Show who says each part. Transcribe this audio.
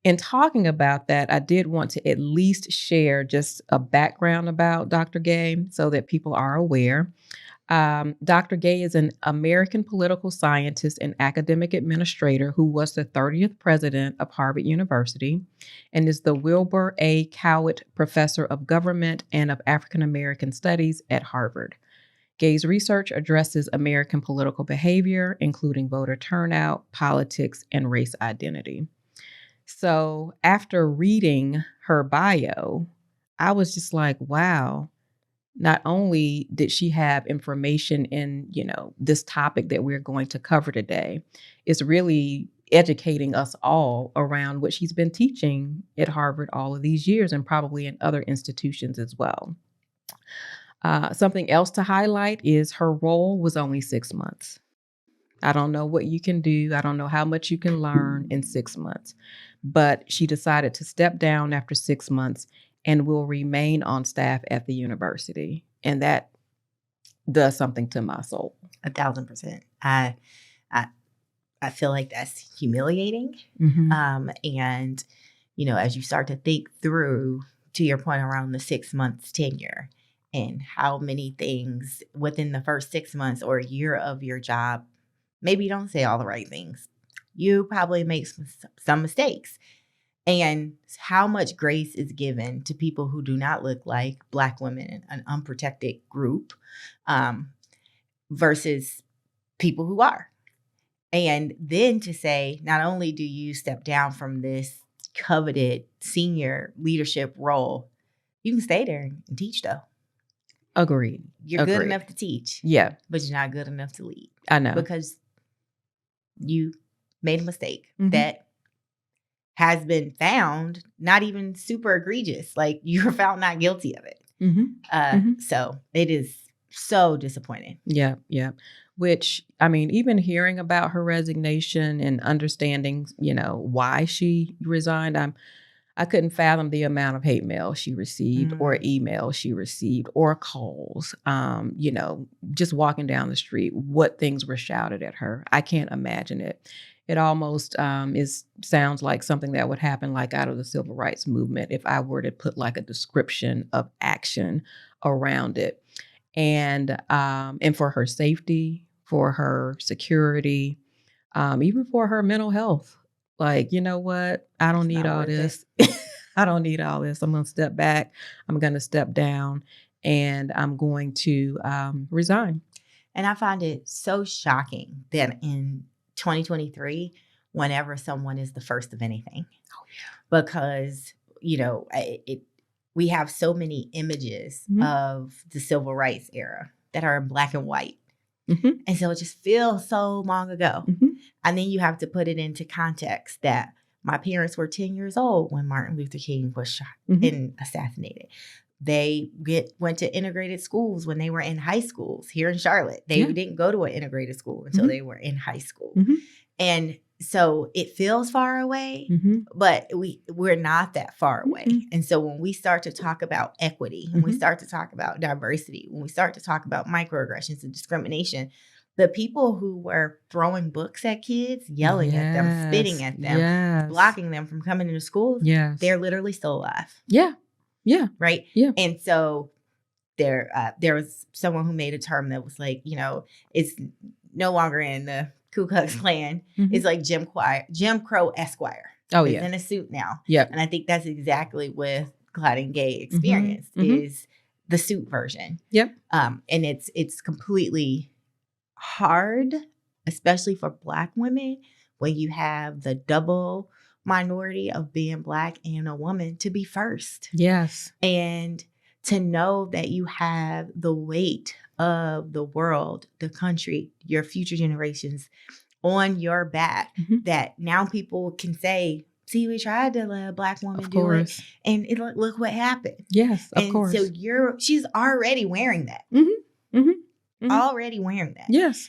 Speaker 1: In talking about that, I did want to at least share just a background about Dr. Gay so that people are aware. Dr. Gay is an American political scientist and academic administrator who was the 30th president of Harvard University and is the Wilbur A. Cowett Professor of Government and of African American Studies at Harvard. Gay's research addresses American political behavior, including voter turnout, politics, and race identity. So after reading her bio, I was just like, wow, not only did she have information in, this topic that we're going to cover today, it's really educating us all around what she's been teaching at Harvard all of these years and probably in other institutions as well. Something else to highlight is her role was only 6 months. I don't know what you can do. I don't know how much you can learn in 6 months, but she decided to step down after 6 months and will remain on staff at the university. And that does something to my soul.
Speaker 2: 1,000%. I feel like that's humiliating.
Speaker 1: Mm-hmm.
Speaker 2: And, as you start to think through, to your point around the 6 months tenure and how many things within the first 6 months or a year of your job, maybe you don't say all the right things. You probably make some mistakes. And how much grace is given to people who do not look like Black women, an unprotected group, versus people who are. And then to say, not only do you step down from this coveted senior leadership role, you can stay there and teach, though.
Speaker 1: Agreed.
Speaker 2: You're good enough to teach.
Speaker 1: Yeah.
Speaker 2: But you're not good enough to lead.
Speaker 1: I know.
Speaker 2: Because you made a mistake that has been found not even super egregious. Like, you were found not guilty of it. So it is so disappointing.
Speaker 1: Yeah. Which, I mean, even hearing about her resignation and understanding, why she resigned, I couldn't fathom the amount of hate mail she received or emails she received or calls, just walking down the street, what things were shouted at her. I can't imagine it. It almost sounds like something that would happen like out of the civil rights movement if I were to put like a description of action around it. And for her safety, for her security, even for her mental health. Like, you know what? I don't need all this. I don't need all this. I'm going to step back. I'm going to step down and I'm going to resign.
Speaker 2: And I find it so shocking that in 2023, whenever someone is the first of anything, because, we have so many images of the civil rights era that are in black and white. And so it just feels so long ago. And then you have to put it into context that my parents were 10 years old when Martin Luther King was shot and assassinated. They went to integrated schools when they were in high schools here in Charlotte. They didn't go to an integrated school until they were in high school. And so it feels far away, but we're not that far away. And so when we start to talk about equity, when we start to talk about diversity, when we start to talk about microaggressions and discrimination, the people who were throwing books at kids, yelling at them, spitting at them, blocking them from coming into schools, they're literally still alive.
Speaker 1: Yeah.
Speaker 2: Right?
Speaker 1: Yeah.
Speaker 2: And so there was someone who made a term that was like, it's no longer in the Ku Klux Klan. It's like Jim Crow Esquire.
Speaker 1: Oh,
Speaker 2: He's
Speaker 1: yeah.
Speaker 2: in a suit now.
Speaker 1: Yeah.
Speaker 2: And I think that's exactly what Claudine Gay experienced is the suit version.
Speaker 1: Yep.
Speaker 2: And it's completely hard, especially for Black women, when you have the double minority of being Black and a woman to be first.
Speaker 1: Yes.
Speaker 2: And to know that you have the weight of the world, the country, your future generations on your back, that now people can say, see, we tried to let a Black woman do it, and look what happened.
Speaker 1: Yes, of course.
Speaker 2: So she's already wearing that. Already wearing that.
Speaker 1: Yes.